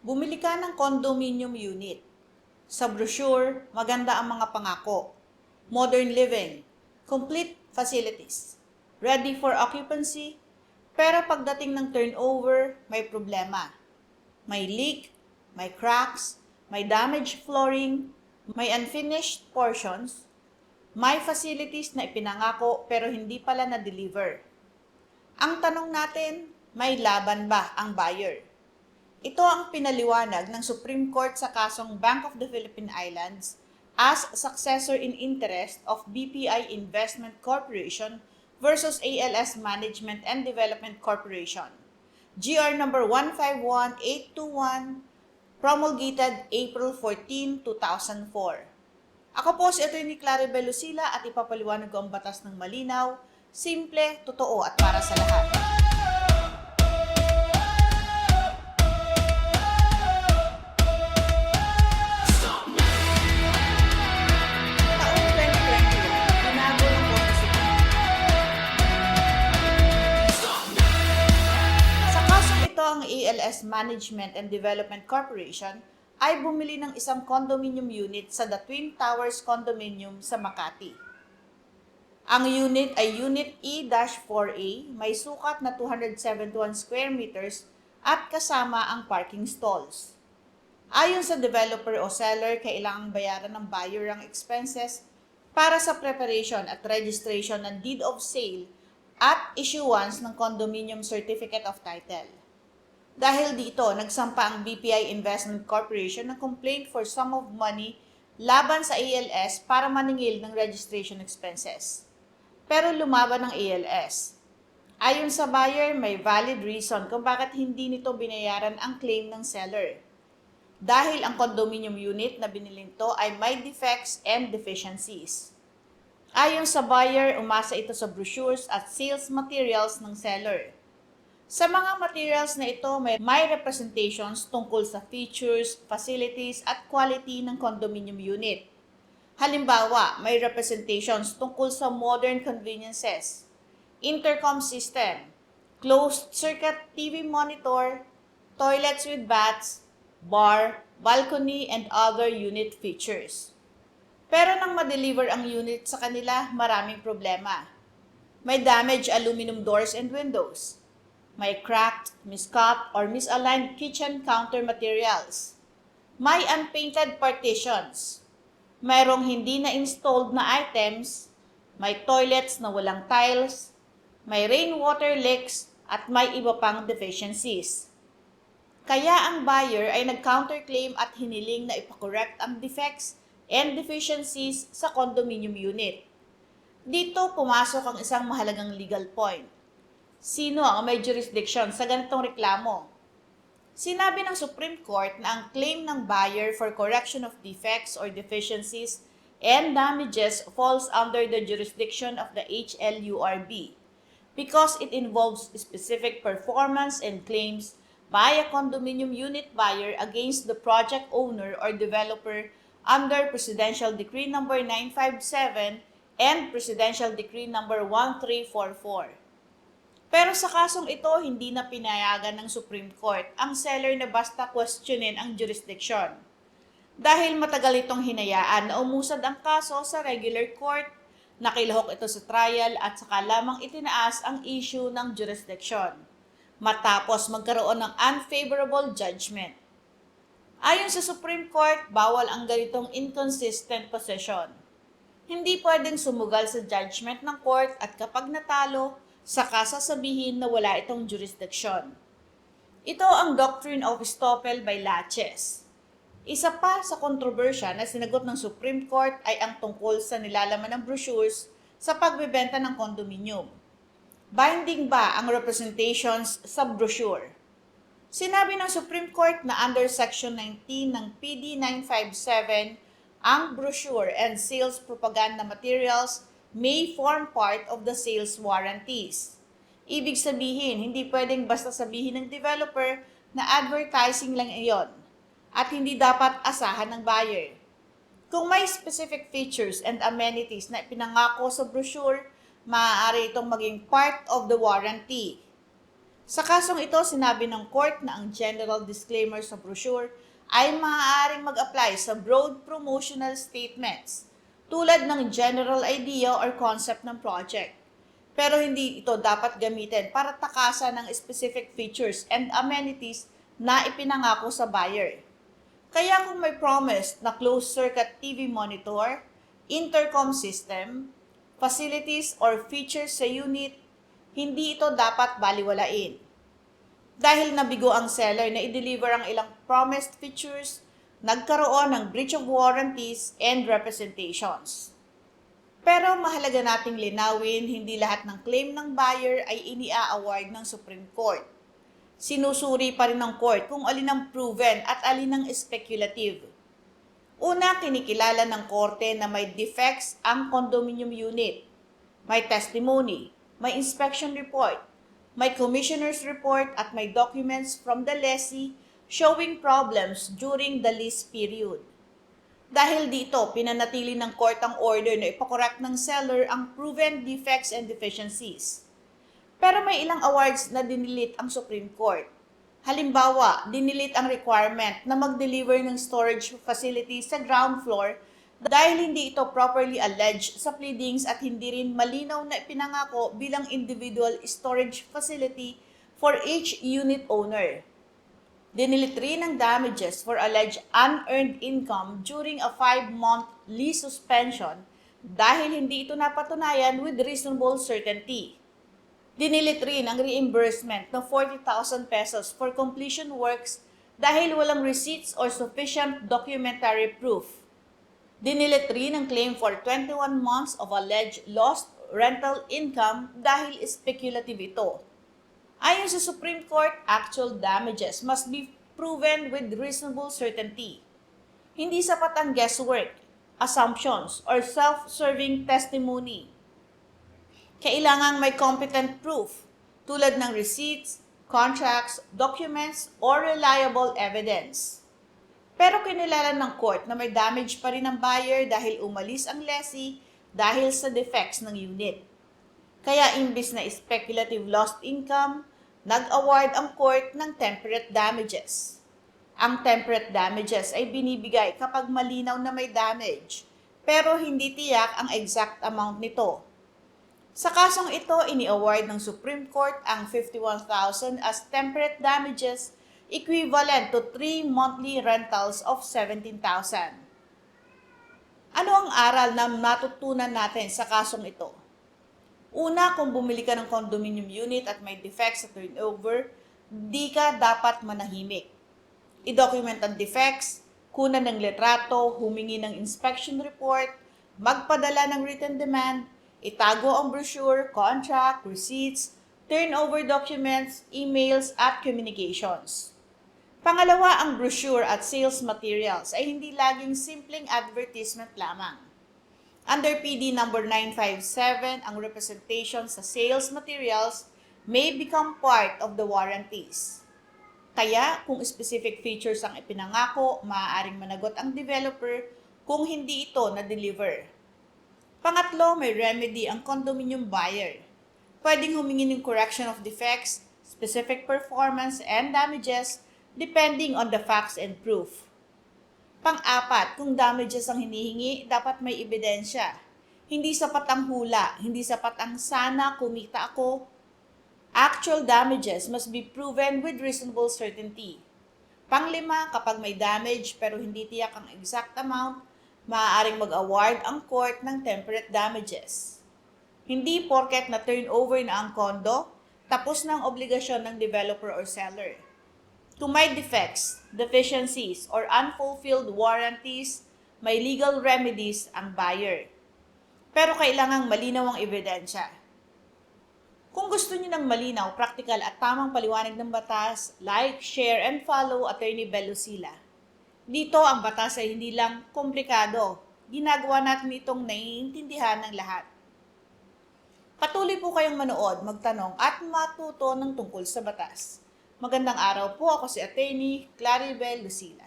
Bumili ka ng condominium unit. Sa brochure, maganda ang mga pangako. Modern living, complete facilities, ready for occupancy, pero pagdating ng turnover, may problema. May leak, may cracks, may damaged flooring, may unfinished portions, may facilities na ipinangako pero hindi pala na-deliver. Ang tanong natin, may laban ba ang buyer? Ito ang pinaliwanag ng Supreme Court sa kasong Bank of the Philippine Islands as successor in interest of BPI Investment Corporation versus ALS Management and Development Corporation. GR number 151821, promulgated April 14, 2004. Ako po si Atty. Claribel Lucila at ipapaliwanag ko ang batas ng malinaw, simple, totoo at para sa lahat. Ang ALS Management and Development Corporation ay bumili ng isang condominium unit sa The Twin Towers Condominium sa Makati. Ang unit ay Unit E-4A, may sukat na 271 square meters at kasama ang parking stalls. Ayon sa developer o seller, kailangang bayaran ng buyer ang expenses para sa preparation at registration ng deed of sale at issuance ng condominium certificate of title. Dahil dito, nagsampa ang BPI Investment Corporation ng complaint for sum of money laban sa ALS para maningil ng registration expenses. Pero lumaban ng ALS. Ayon sa buyer, may valid reason kung bakit hindi nito binayaran ang claim ng seller. Dahil ang condominium unit na biniling to ay may defects and deficiencies. Ayon sa buyer, umasa ito sa brochures at sales materials ng seller. Sa mga materials na ito, may representations tungkol sa features, facilities, at quality ng condominium unit. Halimbawa, may representations tungkol sa modern conveniences, intercom system, closed-circuit TV monitor, toilets with baths, bar, balcony, and other unit features. Pero nang ma-deliver ang unit sa kanila, maraming problema. May damaged aluminum doors and windows. May cracked, miscut, or misaligned kitchen counter materials. May unpainted partitions. Mayroong hindi na-installed na items. May toilets na walang tiles. May rainwater leaks at may iba pang deficiencies. Kaya ang buyer ay nag-counterclaim at hiniling na ipakorrect ang defects and deficiencies sa condominium unit. Dito pumasok ang isang mahalagang legal point. Sino ang may jurisdiction sa ganitong reklamo? Sinabi ng Supreme Court na ang claim ng buyer for correction of defects or deficiencies and damages falls under the jurisdiction of the HLURB because it involves specific performance and claims by a condominium unit buyer against the project owner or developer under Presidential Decree No. 957 and Presidential Decree No. 1344. Pero sa kasong ito, hindi na pinayagan ng Supreme Court ang seller na basta questionin ang jurisdiction. Dahil matagal itong hinayaan na umusad ang kaso sa regular court, nakilahok ito sa trial at saka lamang itinaas ang issue ng jurisdiction, matapos magkaroon ng unfavorable judgment. Ayon sa Supreme Court, bawal ang ganitong inconsistent position. Hindi pwedeng sumugal sa judgment ng court at kapag natalo, saka sasabihin na wala itong jurisdiction. Ito ang doctrine of estoppel by laches. Isa pa sa kontrobersya na sinagot ng Supreme Court ay ang tungkol sa nilalaman ng brochures sa pagbebenta ng condominium. Binding ba ang representations sa brochure? Sinabi ng Supreme Court na under Section 19 ng PD 957, ang brochure and sales propaganda materials may form part of the sales warranties. Ibig sabihin, hindi pwedeng basta sabihin ng developer na advertising lang iyon at hindi dapat asahan ng buyer. Kung may specific features and amenities na ipinangako sa brochure, maaari itong maging part of the warranty. Sa kasong ito, sinabi ng court na ang general disclaimer sa brochure ay maaaring mag-apply sa broad promotional statements tulad ng general idea or concept ng project. Pero hindi ito dapat gamitin para takasan ng specific features and amenities na ipinangako sa buyer. Kaya kung may promise na closed-circuit TV monitor, intercom system, facilities or features sa unit, hindi ito dapat baliwalain. Dahil nabigo ang seller na i-deliver ang ilang promised features, nagkaroon ng breach of warranties and representations. Pero mahalaga nating linawin, hindi lahat ng claim ng buyer ay ini-award ng Supreme Court. Sinusuri pa rin ng court kung alin ang proven at alin ang speculative. Una, kinikilala ng korte na may defects ang condominium unit. May testimony, may inspection report, may commissioner's report at may documents from the lessee showing problems during the lease period. Dahil dito, pinanatili ng court ang order na ipakorek ng seller ang proven defects and deficiencies. Pero may ilang awards na dinilit ang Supreme Court. Halimbawa, dinilit ang requirement na mag-deliver ng storage facility sa ground floor dahil hindi ito properly alleged sa pleadings at hindi rin malinaw na ipinangako bilang individual storage facility for each unit owner. Dinilit rin ang damages for alleged unearned income during a 5-month lease suspension dahil hindi ito napatunayan with reasonable certainty. Dinilit rin ang reimbursement ng 40,000 pesos for completion works dahil walang receipts or sufficient documentary proof. Dinilit rin ang claim for 21 months of alleged lost rental income dahil speculative ito. Ayon sa Supreme Court, actual damages must be proven with reasonable certainty. Hindi sapat ang guesswork, assumptions, or self-serving testimony. Kailangang may competent proof tulad ng receipts, contracts, documents, or reliable evidence. Pero kinilala ng court na may damage pa rin ang buyer dahil umalis ang lessee dahil sa defects ng unit. Kaya imbis na speculative lost income, nag-award ang court ng temperate damages. Ang temperate damages ay binibigay kapag malinaw na may damage, pero hindi tiyak ang exact amount nito. Sa kasong ito, ini-award ng Supreme Court ang 51,000 as temperate damages equivalent to 3 monthly rentals of 17,000. Ano ang aral na matutunan natin sa kasong ito? Una, kung bumili ka ng condominium unit at may defects sa turnover, di ka dapat manahimik. I-document ang defects, kunan ng litrato, humingi ng inspection report, magpadala ng written demand, itago ang brochure, contract, receipts, turnover documents, emails, at communications. Pangalawa, ang brochure at sales materials ay hindi laging simpleng advertisement lamang. Under PD number 957, ang representation sa sales materials may become part of the warranties. Kaya, kung specific features ang ipinangako, maaaring managot ang developer kung hindi ito na-deliver. Pangatlo, may remedy ang condominium buyer. Pwedeng humingi ng correction of defects, specific performance, and damages depending on the facts and proof. Pang-apat, kung damages ang hinihingi, dapat may ebidensya. Hindi sapat ang hula, hindi sapat ang sana kumita ako. Actual damages must be proven with reasonable certainty. Panglima, kapag may damage pero hindi tiyak ang exact amount, maaaring mag-award ang court ng temperate damages. Hindi porket na turnover na ang kondo, tapos na ang obligasyon ng developer or seller. Kung may defects, deficiencies, or unfulfilled warranties, may legal remedies ang buyer. Pero kailangang malinaw ang ebidensya. Kung gusto niyo ng malinaw, practical at tamang paliwanag ng batas, like, share, and follow Attorney Bel Lucila. Dito, ang batas ay hindi lang komplikado. Ginagawa natin itong naiintindihan ng lahat. Patuloy po kayong manood, magtanong at matuto ng tungkol sa batas. Magandang araw po, ako si Attorney Claribel Lucila.